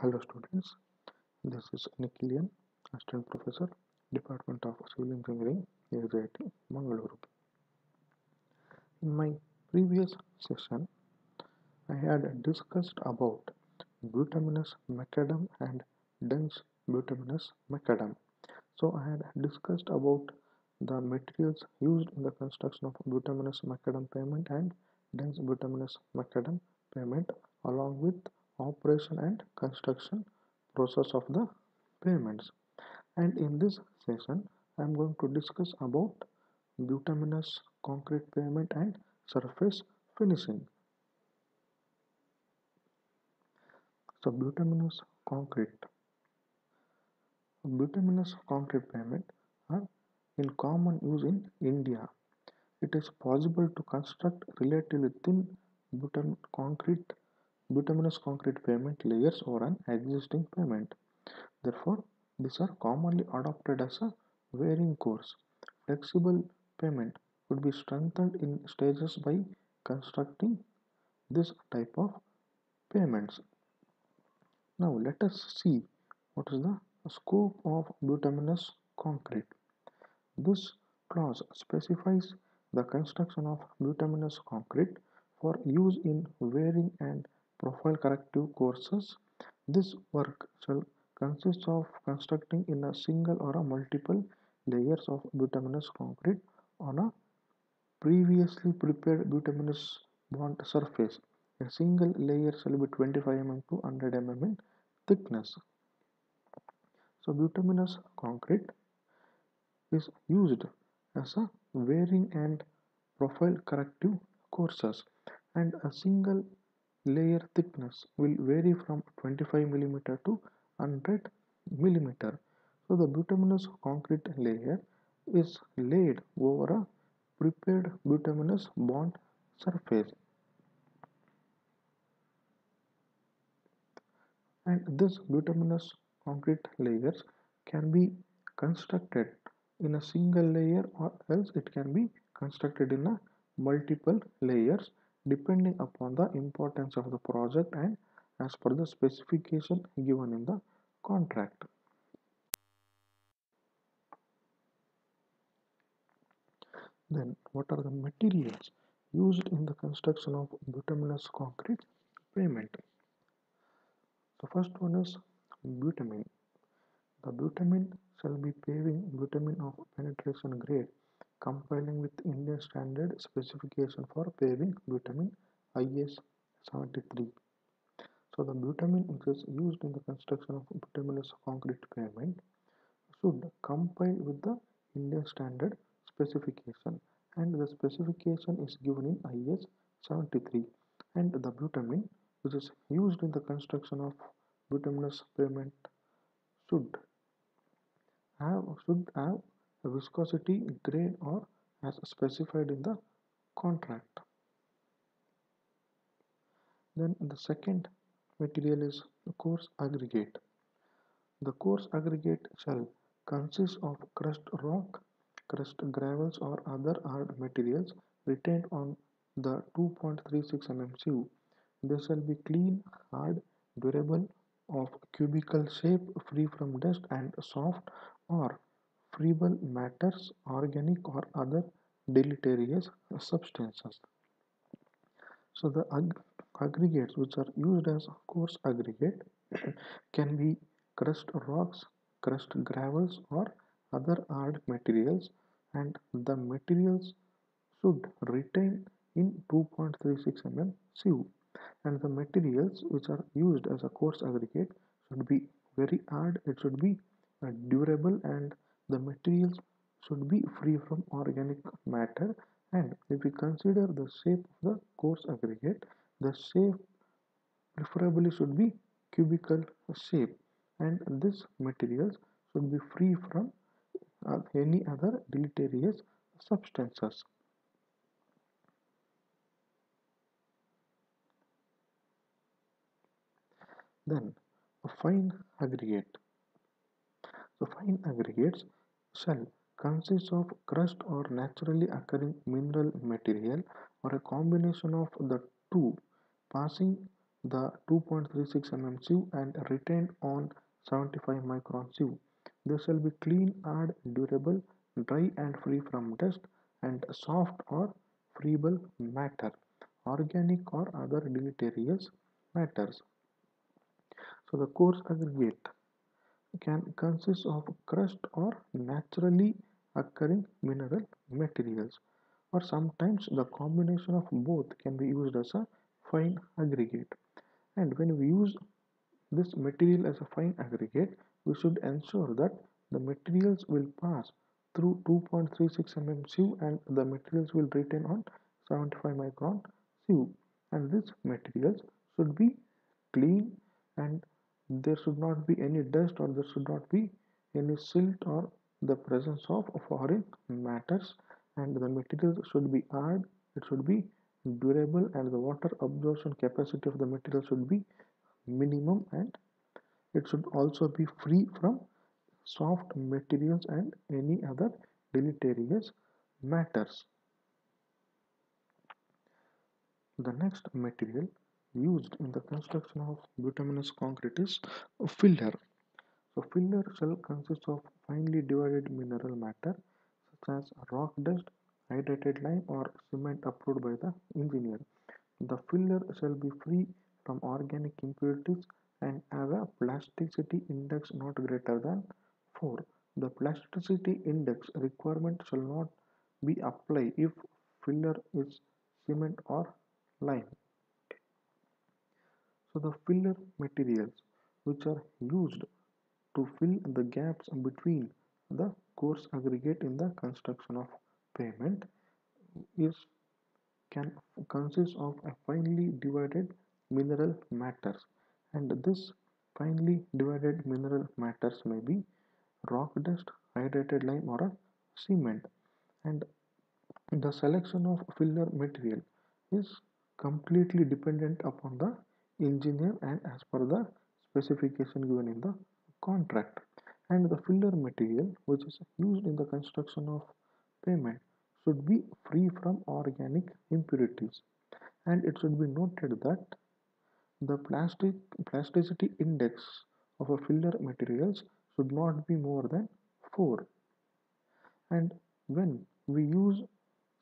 Hello students, this is Nikhilian, Assistant Professor, Department of Civil Engineering, Aggregate, Mangaluru. In my previous session, I had discussed about bituminous macadam and dense bituminous macadam. So I had discussed about the materials used in the construction of bituminous macadam pavement and dense bituminous macadam pavement along with operation and construction process of the pavements. And in this session, I am going to discuss about bituminous concrete pavement and surface finishing. So bituminous concrete pavement are in common use in India. It is possible to construct relatively thin bituminous concrete pavement layers over an existing pavement. Therefore, these are commonly adopted as a wearing course. Flexible pavement would be strengthened in stages by constructing this type of pavements. Now let us see what is the scope of bituminous concrete. This clause specifies the construction of bituminous concrete for use in wearing and profile corrective courses. This work shall consist of constructing in a single or a multiple layers of bituminous concrete on a previously prepared bituminous bond surface. A single layer shall be 25 mm to 100 mm in thickness. So bituminous concrete is used as a wearing and profile corrective courses, and a single layer thickness will vary from 25 mm to 100 mm. So the bituminous concrete layer is laid over a prepared bituminous bond surface, and this bituminous concrete layers can be constructed in a single layer or else it can be constructed in a multiple layers depending upon the importance of the project and as per the specification given in the contract. Then what are the materials used in the construction of bituminous concrete pavement? The first one is bitumen. The bitumen shall be paving bitumen of penetration grade compliant with Indian standard specification for paving bitumen IS 73. So the bitumen which is used in the construction of bituminous concrete pavement should comply with the Indian standard specification, and the specification is given in IS 73. And the bitumen which is used in the construction of bituminous pavement should have a viscosity grade or as specified in the contract. Then the second material is the coarse aggregate. The coarse aggregate shall consist of crushed rock, crushed gravels or other hard materials retained on the 2.36 mm sieve. They shall be clean, hard, durable, of cubical shape, free from dust and soft or friable matters, organic or other deleterious substances. So the aggregates which are used as coarse aggregate can be crushed rocks, crushed gravels or other hard materials, and the materials should retain in 2.36 mm sieve, and the materials which are used as a coarse aggregate should be very hard, it should be durable, and the materials should be free from organic matter. And if we consider the shape of the coarse aggregate, the shape preferably should be cubical shape, and this materials should be free from any other deleterious substances. Then a fine aggregate. So fine aggregates shall consist of crushed or naturally occurring mineral material or a combination of the two, passing the 2.36 mm sieve and retained on 75 micron sieve. They shall be clean, hard, durable, dry and free from dust, and soft or friable matter, organic or other deleterious matters. So the coarse aggregate can consist of crushed or naturally occurring mineral materials, or sometimes the combination of both can be used as a fine aggregate. And when we use this material as a fine aggregate, we should ensure that the materials will pass through 2.36 mm sieve and the materials will retain on 75 micron sieve. And these materials should be clean, and there should not be any dust or there should not be any silt or the presence of foreign matters, and the materials should be hard, it should be durable, and the water absorption capacity of the material should be minimum, and it should also be free from soft materials and any other deleterious matters. The next material used in the construction of bituminous concrete is filler. So filler shall consist of finely divided mineral matter such as rock dust, hydrated lime or cement approved by the engineer. The filler shall be free from organic impurities and have a plasticity index not greater than 4. The plasticity index requirement shall not be applied if filler is cement or lime. So the filler materials which are used to fill the gaps between the coarse aggregate in the construction of pavement is can consist of a finely divided mineral matters, and this finely divided mineral matters may be rock dust, hydrated lime or a cement. And the selection of filler material is completely dependent upon the engineer and as per the specification given in the contract. And the filler material which is used in the construction of pavement should be free from organic impurities, and it should be noted that the plasticity index of a filler materials should not be more than 4. And when we use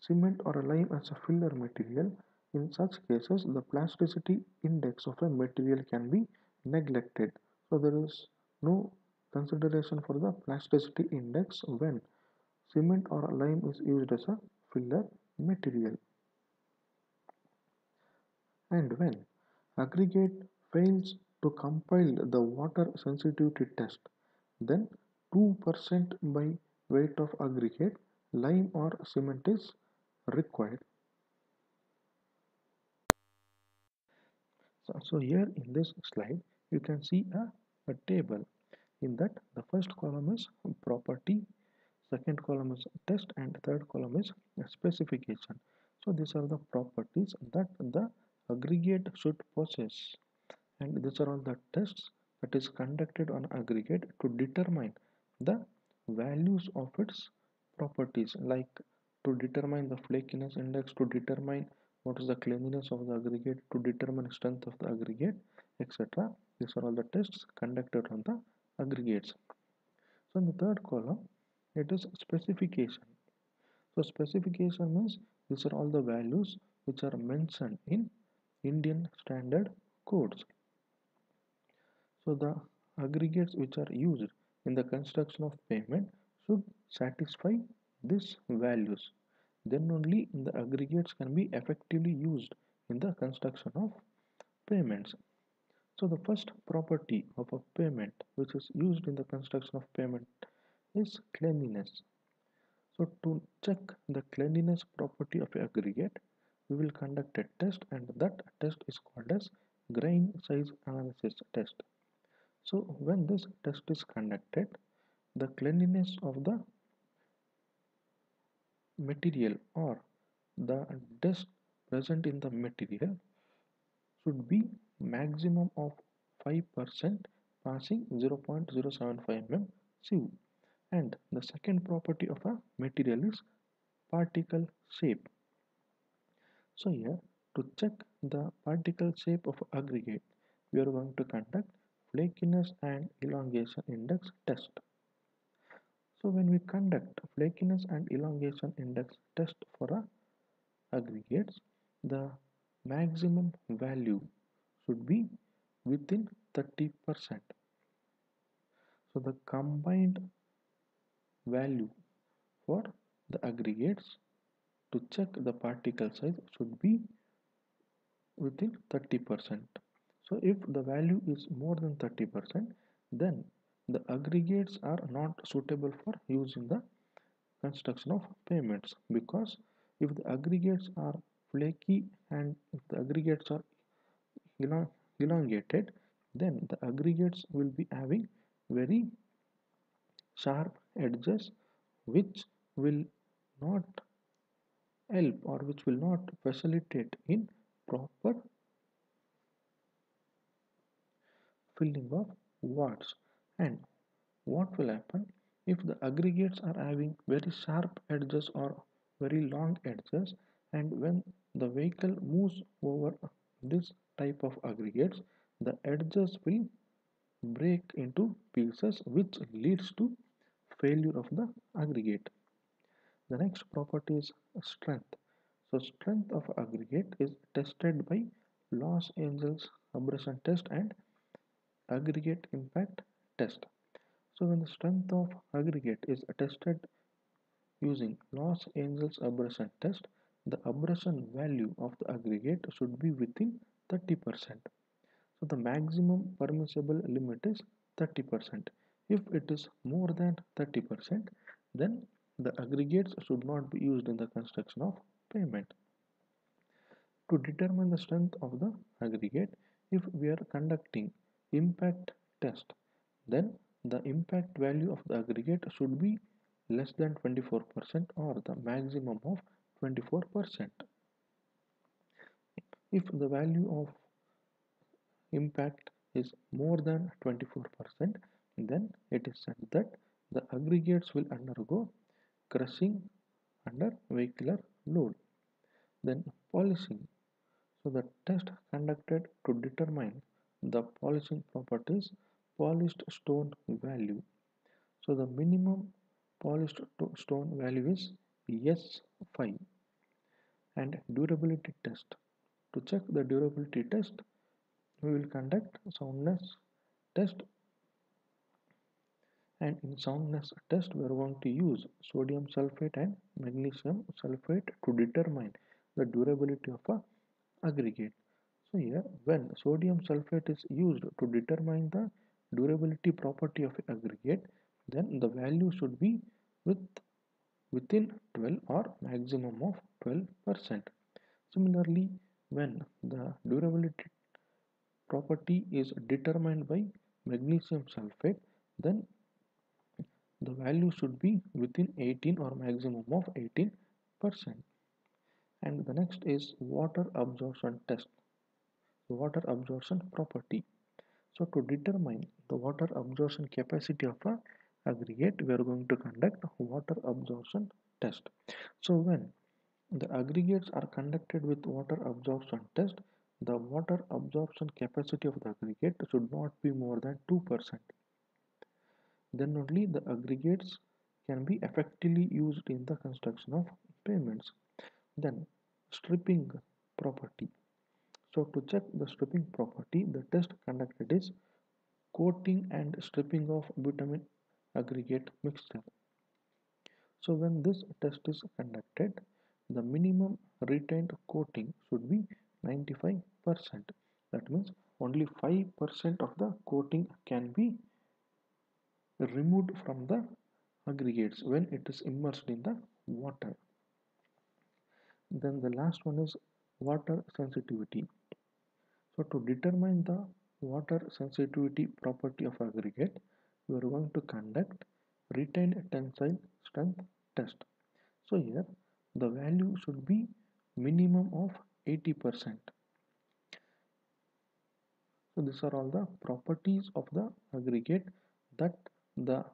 cement or a lime as a filler material, in such cases the plasticity index of a material can be neglected. So there is no consideration for the plasticity index when cement or lime is used as a filler material. And when aggregate fails to compile the water sensitivity test, then 2% by weight of aggregate, lime or cement is required. So here in this slide, you can see a table. In that, the first column is property, second column is test, and third column is specification. So these are the properties that the aggregate should possess, and these are all the tests that is conducted on aggregate to determine the values of its properties, like to determine the flakiness index, to determine what is the cleanliness of the aggregate, to determine strength of the aggregate, etc. These are all the tests conducted on the aggregates. So in the third column, it is specification. So specification means these are all the values which are mentioned in Indian standard codes. So the aggregates which are used in the construction of pavement should satisfy these values. Then only the aggregates can be effectively used in the construction of pavements. So the first property of a pavement which is used in the construction of pavement is cleanliness. So to check the cleanliness property of aggregate, we will conduct a test, and that test is called as grain size analysis test. So when this test is conducted, the cleanliness of the material or the dust present in the material should be maximum of 5% passing 0.075 mm sieve. And the second property of a material is particle shape. So here To check the particle shape of aggregate, we are going to conduct flakiness and elongation index test. So when we conduct flakiness and elongation index test for aggregates, the maximum value should be within 30%. So the combined value for the aggregates to check the particle size should be within 30%. So if the value is more than 30%, then the aggregates are not suitable for use in the construction of pavements, because if the aggregates are flaky and if the aggregates are elongated, then the aggregates will be having very sharp edges which will not help or which will not facilitate in proper filling of wards. And what will happen if the aggregates are having very sharp edges or very long edges, and when the vehicle moves over this type of aggregates, the edges will break into pieces which leads to failure of the aggregate. The next property is strength. So strength of aggregate is tested by Los Angeles abrasion test and aggregate impact test. So when the strength of aggregate is tested using Los Angeles abrasion test, the abrasion value of the aggregate should be within 30%. So the maximum permissible limit is 30%. If it is more than 30%, then the aggregates should not be used in the construction of pavement. To determine the strength of the aggregate, if we are conducting impact test, then the impact value of the aggregate should be less than 24% or the maximum of 24%. If the value of impact is more than 24%, then it is said that the aggregates will undergo crushing under vehicular load. Then polishing. So the test conducted to determine the polishing properties, polished stone value. So the minimum polished stone value is S5. And durability test. To check the durability test, we will conduct soundness test, and in soundness test we are going to use sodium sulfate and magnesium sulfate to determine the durability of a aggregate. So here when sodium sulfate is used to determine the durability property of aggregate, then the value should be within 12 or maximum of 12%. Similarly, when the durability property is determined by magnesium sulfate, then the value should be within 18 or maximum of 18%. And the next is water absorption test, water absorption property. So to determine the water absorption capacity of a aggregate, we are going to conduct water absorption test. So when the aggregates are conducted with water absorption test, the water absorption capacity of the aggregate should not be more than 2%. Then only the aggregates can be effectively used in the construction of pavements. Then stripping property. So to check the stripping property, the test conducted is coating and stripping of bitumen aggregate mixture. So when this test is conducted, the minimum retained coating should be 95%. That means only 5% of the coating can be removed from the aggregates when it is immersed in the water. Then the last one is water sensitivity. So to determine the water sensitivity property of aggregate, we are going to conduct retained tensile strength test. So here the value should be minimum of 80%. So these are all the properties of the aggregate that the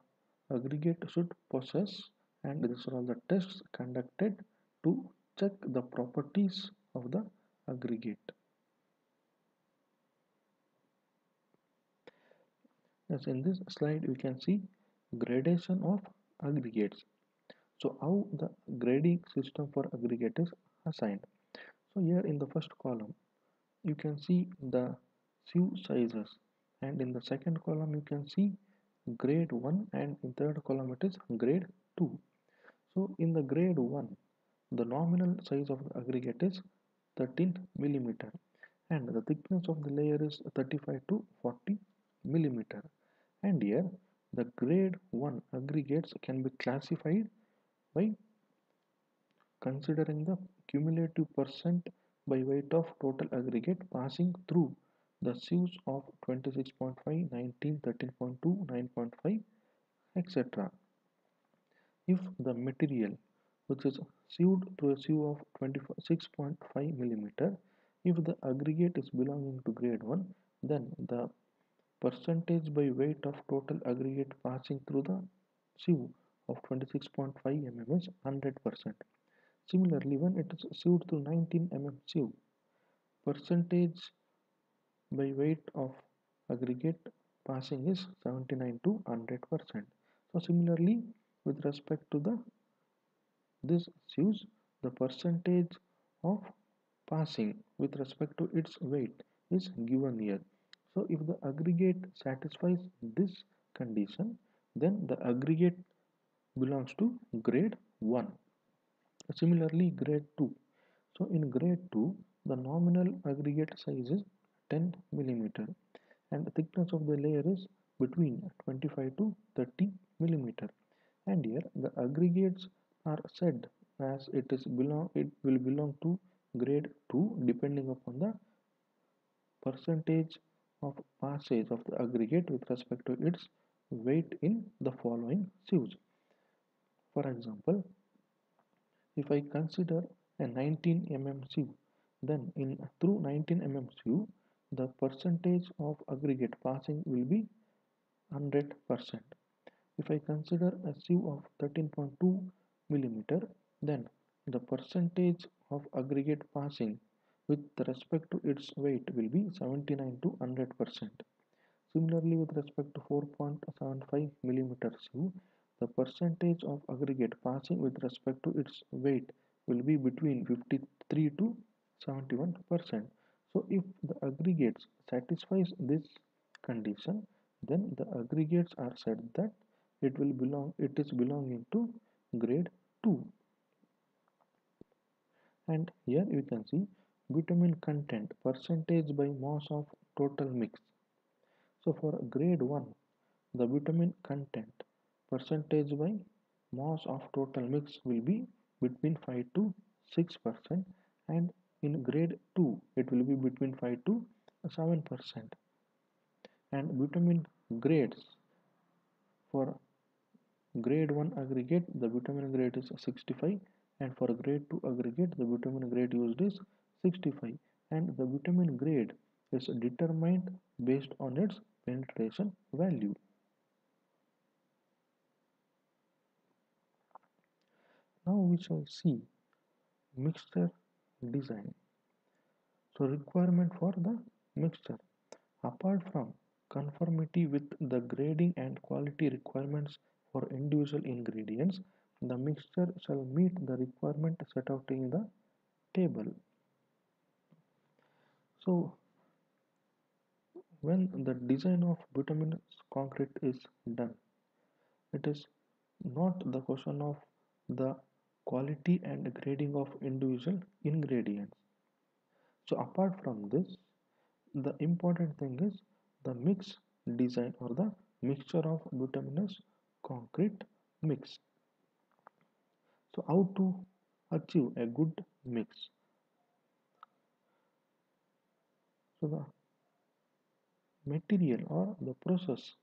aggregate should possess, and these are all the tests conducted to check the properties of the aggregate. As in this slide, we can see gradation of aggregates. So how the grading system for aggregate is assigned. So here in the first column, you can see the sieve sizes, and in the second column you can see grade 1, and in third column it is grade 2. So in the grade 1, the nominal size of the aggregate is 13 millimeter, and the thickness of the layer is 35 to 40 millimeter. And here the grade 1 aggregates can be classified by considering the cumulative percent by weight of total aggregate passing through the sieves of 26.5, 19, 13.2, 9.5, etc. If the material which is sieved through a sieve of 26.5 millimeter, if the aggregate is belonging to grade 1, then the percentage by weight of total aggregate passing through the sieve of 26.5 mm is 100%. Similarly, when it is sieved through 19 mm sieve, percentage by weight of aggregate passing is 79 to 100%. So similarly, with respect to the this sieves, the percentage of passing with respect to its weight is given here. So if the aggregate satisfies this condition, then the aggregate belongs to grade 1. Similarly, grade 2. So in grade 2, the nominal aggregate size is 10 millimeter, and the thickness of the layer is between 25 to 30 millimeter. And here the aggregates are said as it will belong to grade 2 depending upon the percentage of passage of the aggregate with respect to its weight in the following sieves. For example, if I consider a 19 mm sieve, then in through 19 mm sieve, the percentage of aggregate passing will be 100%. If I consider a sieve of 13.2 millimeter, then the percentage of aggregate passing with respect to its weight will be 79 to 100%. Similarly, with respect to 4.75 millimeter sieve, the percentage of aggregate passing with respect to its weight will be between 53 to 71%. So if the aggregates satisfies this condition, then the aggregates are said that it is belonging to grade 2. And here you can see bitumen content percentage by mass of total mix. So for grade 1, the bitumen content percentage by mass of total mix will be between 5 to 6%, and in grade 2 it will be between 5 to 7%. And bitumen grades, for grade 1 aggregate the bitumen grade is 65, and for grade 2 aggregate the bitumen grade used is 65, and the bitumen grade is determined based on its penetration value. Now we shall see mixture design. So requirement for the mixture. Apart from conformity with the grading and quality requirements for individual ingredients, the mixture shall meet the requirement set out in the table. So when the design of bituminous concrete is done, it is not the question of the quality and grading of individual ingredients. So apart from this, the important thing is the mix design or the mixture of bituminous concrete mix. So how to achieve a good mix? So the material or the process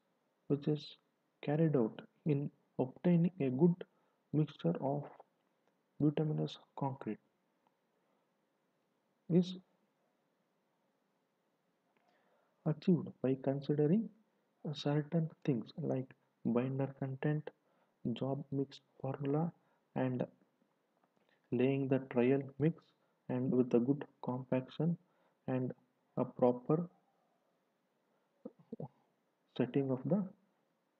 which is carried out in obtaining a good mixture of bituminous concrete is achieved by considering certain things like binder content, job mix formula, and laying the trial mix, and with a good compaction and a proper setting of the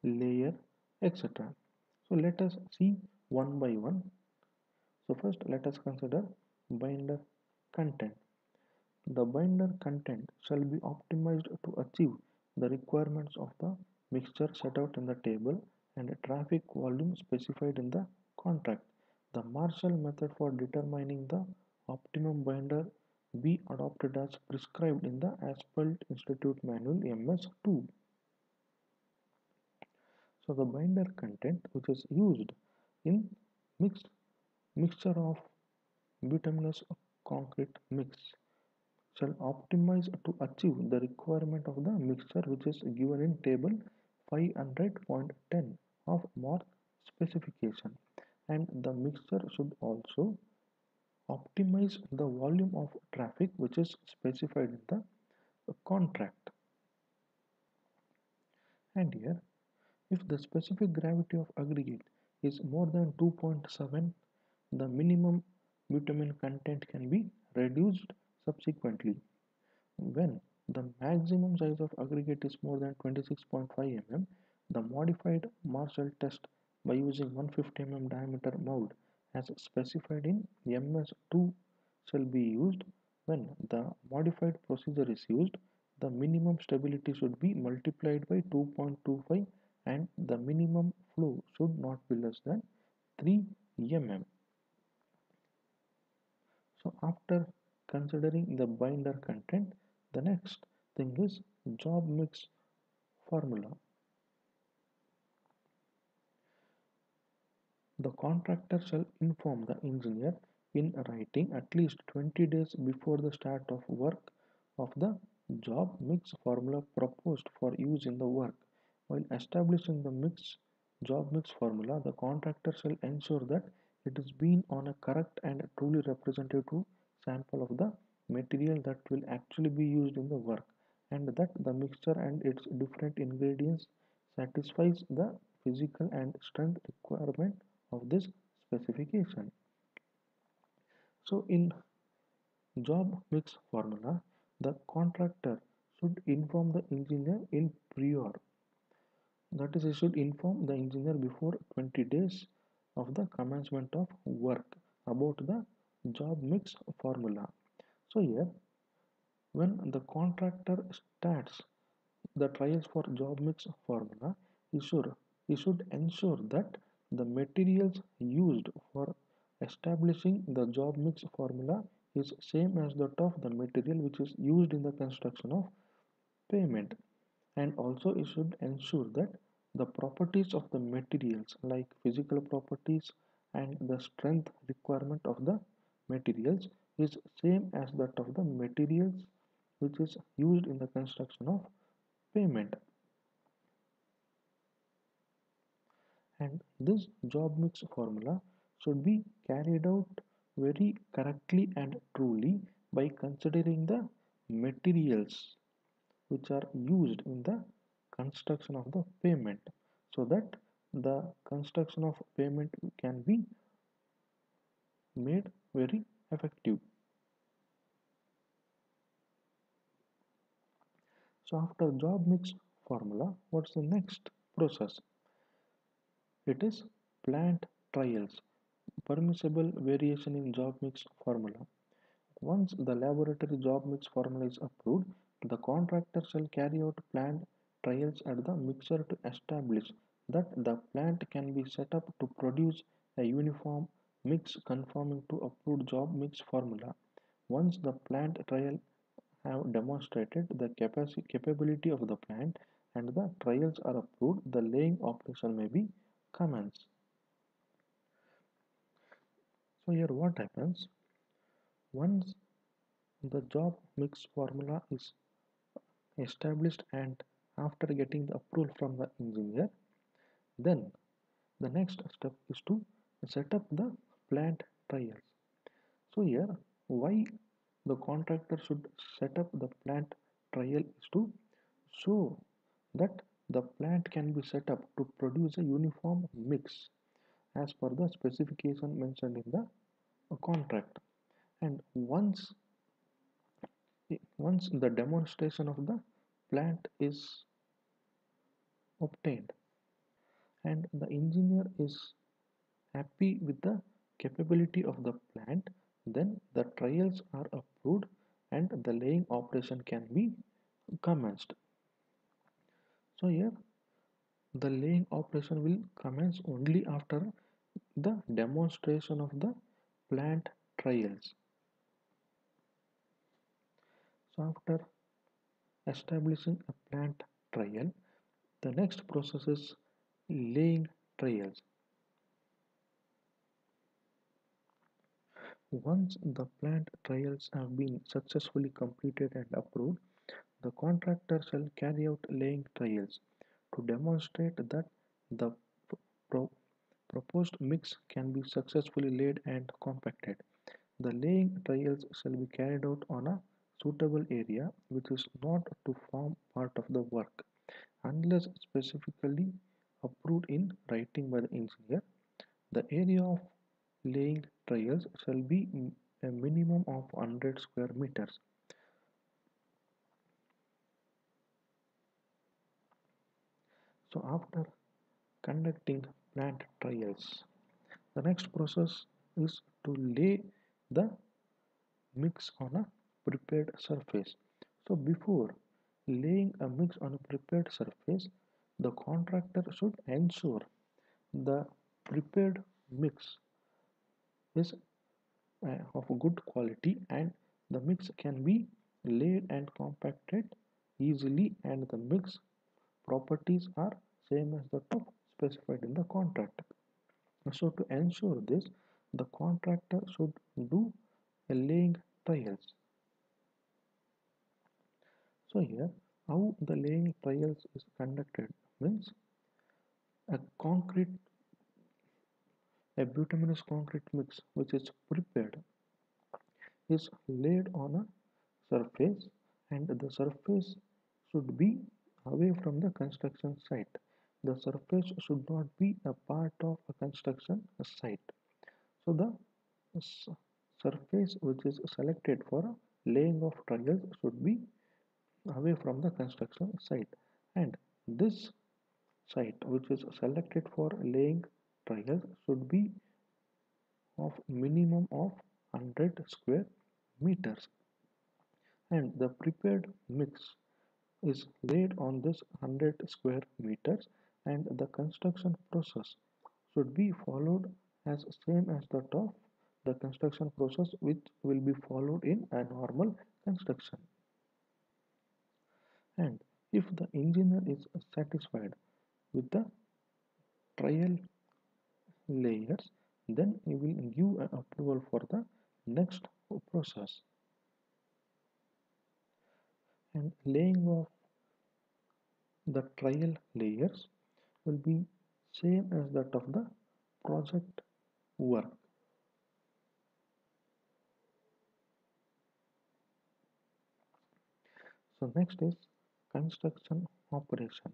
layer, etc. So let us see one by one. So first let us consider binder content. The binder content shall be optimized to achieve the requirements of the mixture set out in the table and traffic volume specified in the contract. The Marshall method for determining the optimum binder be adopted as prescribed in the Asphalt Institute Manual MS2. So the binder content which is used in mixed mixture of bituminous concrete mix shall optimize to achieve the requirement of the mixture which is given in table 500.10 of MOR specification, and the mixture should also optimize the volume of traffic which is specified in the contract. And here, if the specific gravity of aggregate is more than 2.7, the minimum bitumen content can be reduced subsequently. When the maximum size of aggregate is more than 26.5 mm, the modified Marshall test by using 150 mm diameter mold as specified in MS2 shall be used. When the modified procedure is used, the minimum stability should be multiplied by 2.25 and the minimum flow should not be less than 3 mm. So after considering the binder content, the next thing is job mix formula. The contractor shall inform the engineer in writing at least 20 days before the start of work of the job mix formula proposed for use in the work. While establishing the job mix formula, the contractor shall ensure that it is being on a correct and truly representative sample of the material that will actually be used in the work, and that the mixture and its different ingredients satisfies the physical and strength requirement of this specification. So in job mix formula, the contractor should inform the engineer in prior, that is, he should inform the engineer before 20 days of the commencement of work about the job mix formula. So here, when the contractor starts the trials for job mix formula, he should, he should ensure that the materials used for establishing the job mix formula is same as that of the material which is used in the construction of pavement, and also it should ensure that the properties of the materials like physical properties and the strength requirement of the materials is same as that of the materials which is used in the construction of pavement. And this job mix formula should be carried out very correctly and truly by considering the materials which are used in the construction of the pavement, so that the construction of pavement can be made very effective. So after job mix formula, what's the next process? It is plant trials, permissible variation in job mix formula. Once the laboratory job mix formula is approved, the contractor shall carry out plant trials at the mixer to establish that the plant can be set up to produce a uniform mix conforming to approved job mix formula. Once the plant trial have demonstrated the capability of the plant and the trials are approved, the laying operation may be commenced. So here what happens? Once the job mix formula is established and after getting the approval from the engineer, then the next step is to set up the plant trials. So here, why the contractor should set up the plant trial is to show that the plant can be set up to produce a uniform mix as per the specification mentioned in the contract. And once the demonstration of the plant is obtained and the engineer is happy with the capability of the plant, then the trials are approved and the laying operation can be commenced. So here the laying operation will commence only after the demonstration of the plant trials. So after establishing a plant trial, the next process is laying trials. Once the plant trials have been successfully completed and approved, the contractor shall carry out laying trials to demonstrate that the pro- proposed mix can be successfully laid and compacted. The laying trials shall be carried out on a suitable area which is not to form part of the work unless specifically approved in writing by the engineer. The area of laying trials shall be a minimum of 100 square meters. So after conducting plant trials, the next process is to lay the mix on a prepared surface. So before laying a mix on a prepared surface, the contractor should ensure the prepared mix is of good quality and the mix can be laid and compacted easily and the mix properties are same as the top specified in the contract. So to ensure this, the contractor should do a laying trials. So here how the laying trials is conducted means a concrete a bituminous concrete mix which is prepared is laid on a surface and the surface should be away from the construction site. The surface should not be a part of a construction site. So the surface which is selected for laying of trials should be away from the construction site and this site which is selected for laying trials should be of minimum of 100 square meters and the prepared mix is laid on this 100 square meters and the construction process should be followed as same as that of the construction process which will be followed in a normal construction. And if the engineer is satisfied with the trial layers, then he will give an approval for the next process. And laying of the trial layers will be same as that of the project work. So next is construction operation.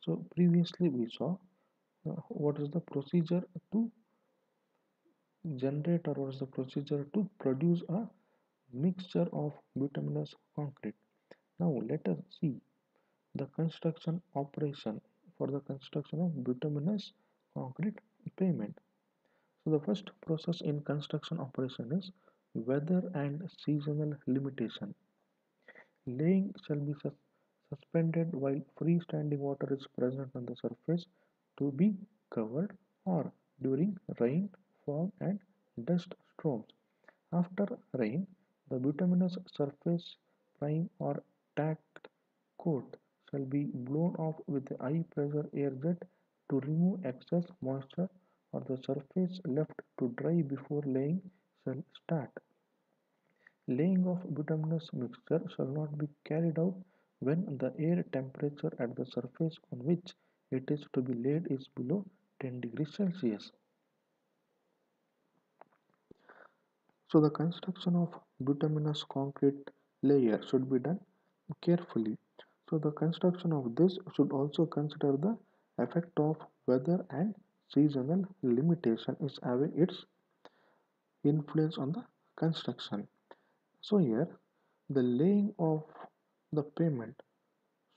So previously we saw what is the procedure to generate or what is the procedure to produce a mixture of bituminous concrete. Now let us see the construction operation for the construction of bituminous concrete pavement. So the first process in construction operation is weather and seasonal limitation. Laying shall be suspended while freestanding water is present on the surface to be covered or during rain, fog and dust storms. After rain, the bituminous surface prime or tack coat shall be blown off with a high pressure air jet to remove excess moisture or the surface left to dry before laying shall start. Laying of bituminous mixture shall not be carried out when the air temperature at the surface on which it is to be laid is below 10 degrees Celsius. So the construction of bituminous concrete layer should be done carefully. So the construction of this should also consider the effect of weather and seasonal limitation is having its influence on the construction. So here the laying of the pavement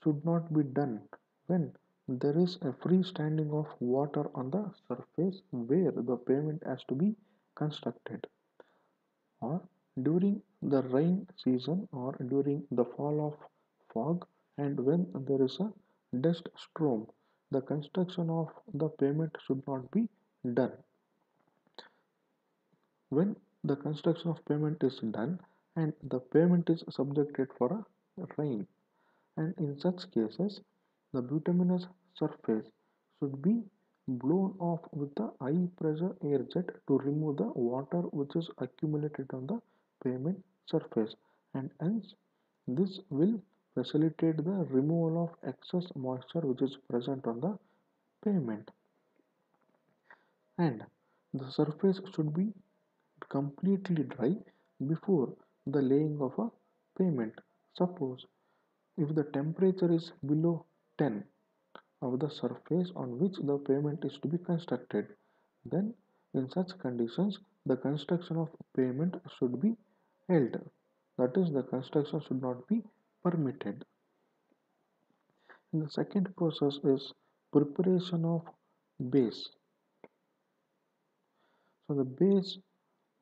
should not be done when there is a free standing of water on the surface where the pavement has to be constructed, or during the rain season or during the fall of fog, and when there is a dust storm. The construction of the pavement should not be done. When the construction of pavement is done and the pavement is subjected for a rain, and in such cases the bituminous surface should be blown off with the high pressure air jet to remove the water which is accumulated on the pavement surface, and hence this will facilitate the removal of excess moisture which is present on the pavement. And the surface should be completely dry before the laying of a pavement. Suppose if the temperature is below 10 of the surface on which the pavement is to be constructed, then in such conditions the construction of pavement should be held. That is, the construction should not be permitted. And the second process is preparation of base. So the base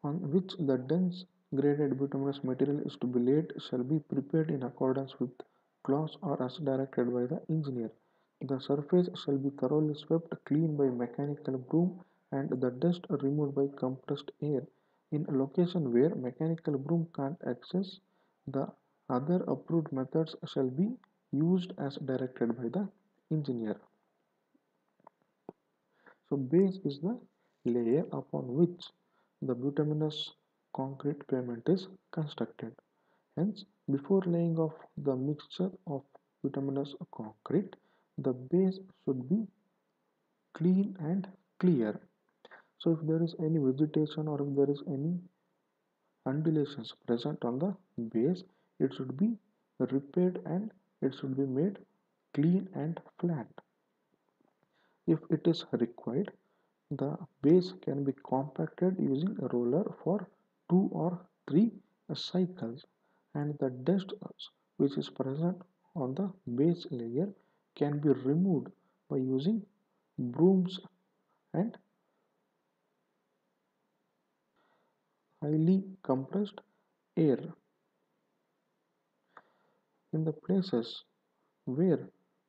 on which the dense graded bituminous material is to be laid shall be prepared in accordance with clause or as directed by the engineer. The surface shall be thoroughly swept clean by mechanical broom and the dust removed by compressed air. In a location where mechanical broom can't access, the other approved methods shall be used as directed by the engineer. So base is the layer upon which the bituminous concrete pavement is constructed. Hence, before laying of the mixture of bituminous concrete, the base should be clean and clear. So if there is any vegetation or if there is any undulations present on the base, it should be repaired and it should be made clean and flat. If it is required, the base can be compacted using a roller for 2 or 3 cycles, and the dust which is present on the base layer can be removed by using brooms and highly compressed air. In the places where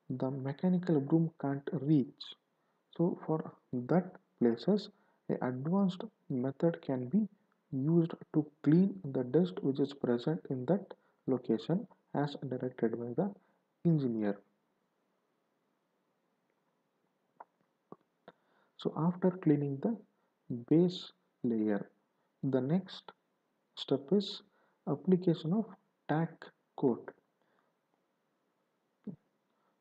the mechanical broom can't reach, so for that places a advanced method can be used to clean the dust which is present in that location as directed by the engineer. So after cleaning the base layer, the next step is application of tack coat,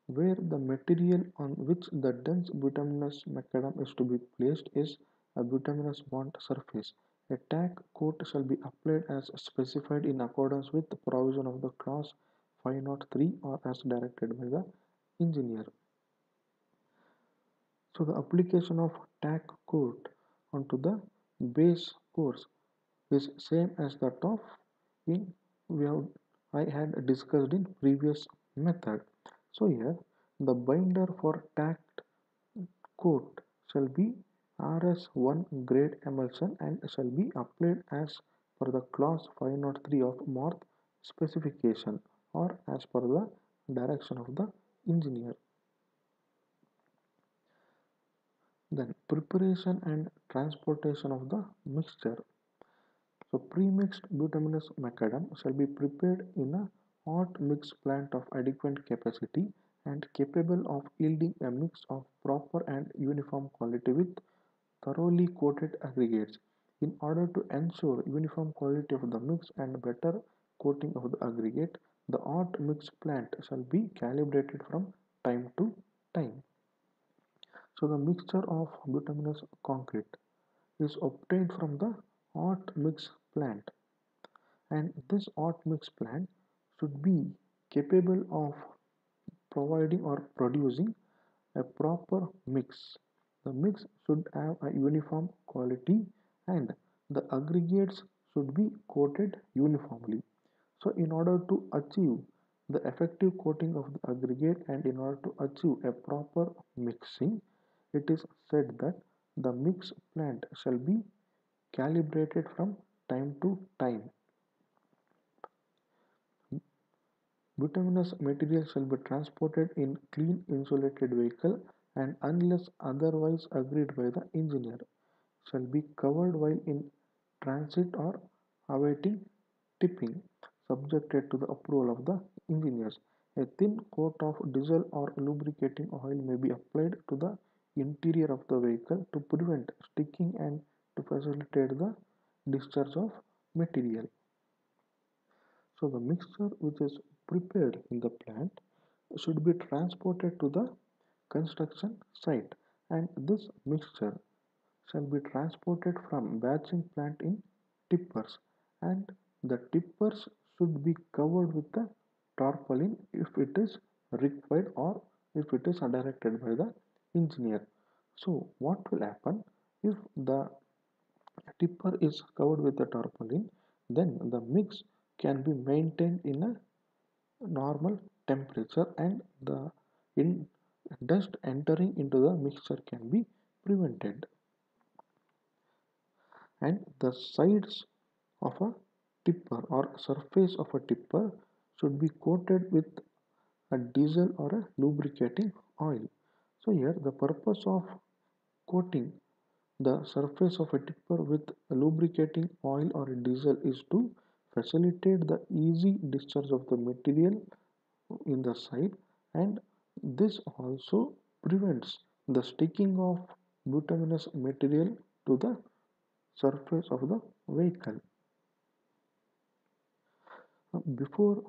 where the material on which the dense bituminous macadam is to be placed is a bituminous burnt surface. A tack coat shall be applied as specified in accordance with the provision of the clause 503 or as directed by the engineer. So the application of tack coat onto the base course is same as that of in we have I had discussed in previous method. So here the binder for tacked coat shall be RS1 grade emulsion and shall be applied as per the clause 503 of MORTH specification or as per the direction of the engineer. Then preparation and transportation of the mixture. So pre-mixed bituminous macadam shall be prepared in a hot mix plant of adequate capacity and capable of yielding a mix of proper and uniform quality with thoroughly coated aggregates. In order to ensure uniform quality of the mix and better coating of the aggregate, the hot mix plant shall be calibrated from time to time. So the mixture of bituminous concrete is obtained from the hot mix plant, and this hot mix plant should be capable of providing or producing a proper mix. The mix should have a uniform quality and the aggregates should be coated uniformly. So in order to achieve the effective coating of the aggregate and in order to achieve a proper mixing, it is said that the mix plant shall be calibrated from time to time. Bituminous material shall be transported in clean insulated vehicle and unless otherwise agreed by the engineer shall be covered while in transit or awaiting tipping, subjected to the approval of the engineers. A thin coat of diesel or lubricating oil may be applied to the interior of the vehicle to prevent sticking and to facilitate the discharge of material. So the mixture which is prepared in the plant should be transported to the construction site and this mixture shall be transported from batching plant in tippers and the tippers should be covered with the tarpaulin if it is required or if it is directed by the engineer. So what will happen if the tipper is covered with the tarpaulin, then the mix can be maintained in a normal temperature and the in dust entering into the mixture can be prevented. And the sides of a tipper or surface of a tipper should be coated with a diesel or a lubricating oil. So here the purpose of coating the surface of a tipper with lubricating oil or diesel is to facilitate the easy discharge of the material in the side and this also prevents the sticking of bituminous material to the surface of the vehicle. Before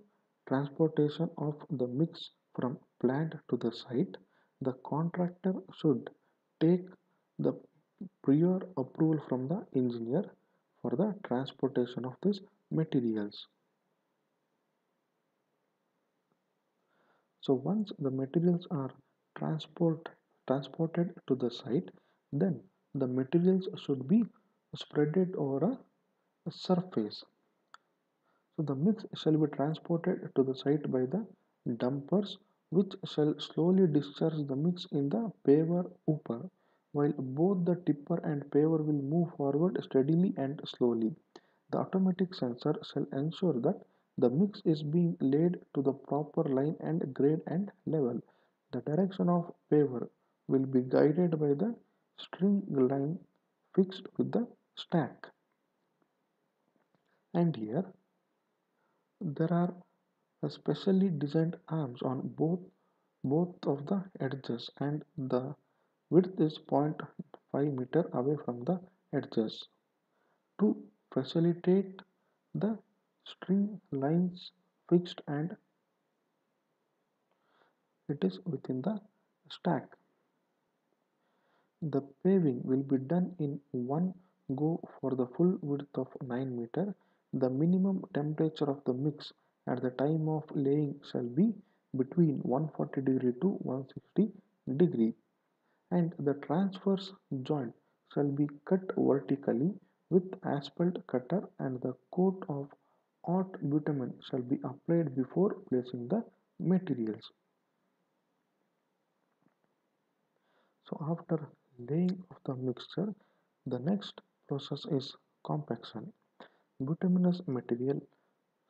transportation of the mix from plant to the site, the contractor should take the prior approval from the engineer for the transportation of these materials. So once the materials are transported to the site, then the materials should be spreaded over a surface. So the mix shall be transported to the site by the dumpers which shall slowly discharge the mix in the paver upper while both the tipper and paver will move forward steadily and slowly. The automatic sensor shall ensure that the mix is being laid to the proper line and grade and level. The direction of paver will be guided by the string line fixed with the stack. And here there are specially designed arms on both of the edges and the width is 0.5 meter away from the edges to facilitate the string lines fixed and it is within the stack. The paving will be done in one go for the full width of 9 meter. The minimum temperature of the mix at the time of laying shall be between 140 degree to 160 degree and the transverse joint shall be cut vertically with asphalt cutter and the coat of hot bitumen shall be applied before placing the materials. So after laying of the mixture, the next process is compaction. Bituminous material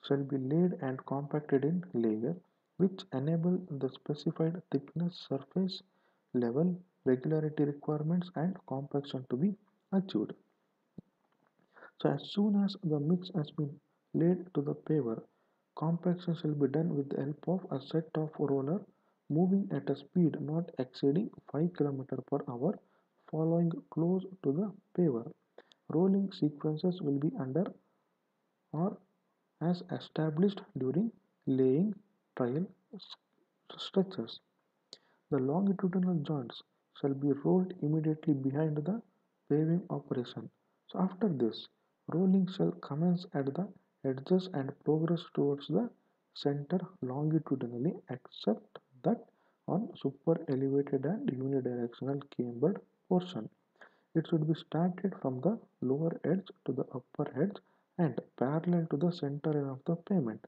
shall be laid and compacted in layer which enable the specified thickness, surface level, regularity requirements and compaction to be achieved. So as soon as the mix has been laid to the paver, compaction shall be done with the help of a set of roller moving at a speed not exceeding 5 km per hour following close to the paver. Rolling sequences will be under or as established during laying trial stretches. The longitudinal joints shall be rolled immediately behind the paving operation. So after this, rolling shall commence at the edges and progress towards the center longitudinally except that on super elevated and unidirectional cambered portion. It should be started from the lower edge to the upper edge and parallel to the center line of the pavement.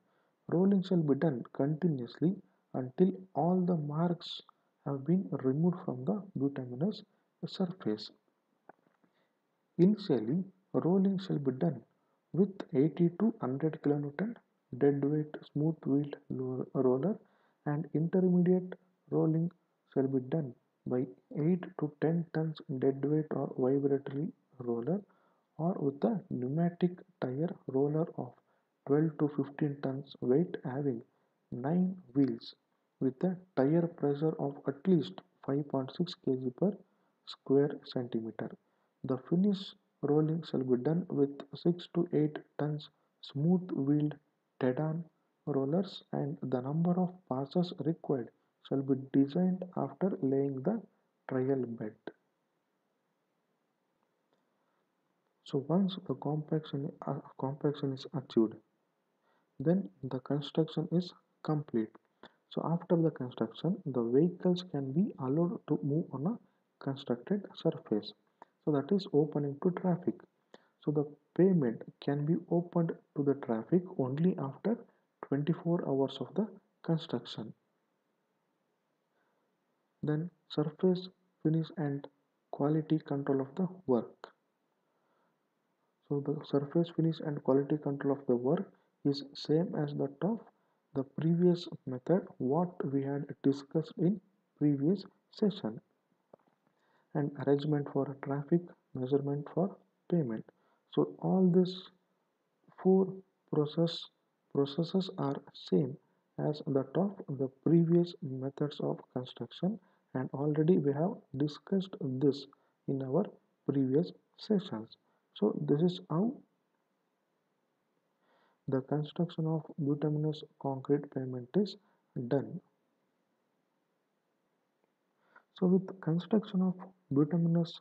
Rolling shall be done continuously until all the marks have been removed from the bituminous surface. Initially, rolling shall be done with 80 to 100 kN deadweight smooth wheeled roller, and intermediate rolling shall be done by 8 to 10 tons deadweight or vibratory roller, or with a pneumatic tire roller of 12 to 15 tons weight having 9 wheels with a tire pressure of at least 5.6 kg per square centimeter. The finish rolling shall be done with 6 to 8 tons smooth wheeled Tedan rollers, and the number of passes required shall be designed after laying the trial bed. So once the compaction is achieved, then the construction is complete. So after the construction, the vehicles can be allowed to move on a constructed surface. So that is opening to traffic. So the pavement can be opened to the traffic only after 24 hours of the construction. Then surface finish and quality control of the work. So the surface finish and quality control of the work is same as that of the previous method what we had discussed in previous session, and arrangement for traffic, measurement for payment. So all these four processes are same as that of the previous methods of construction, and already we have discussed this in our previous sessions. So this is how the construction of bituminous concrete pavement is done. So with construction of bituminous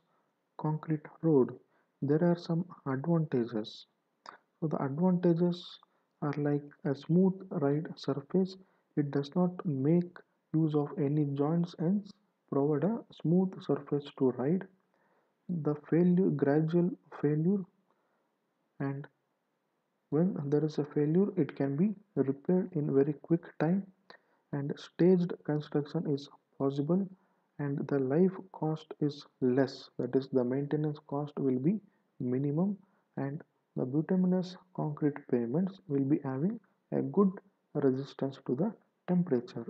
concrete road, there are some advantages. So the advantages are like a smooth ride surface. It does not make use of any joints and provide a smooth surface to ride. The gradual failure, and when there is a failure, it can be repaired in very quick time, and staged construction is possible, and the life cost is less, that is the maintenance cost will be minimum, and the bituminous concrete pavements will be having a good resistance to the temperature.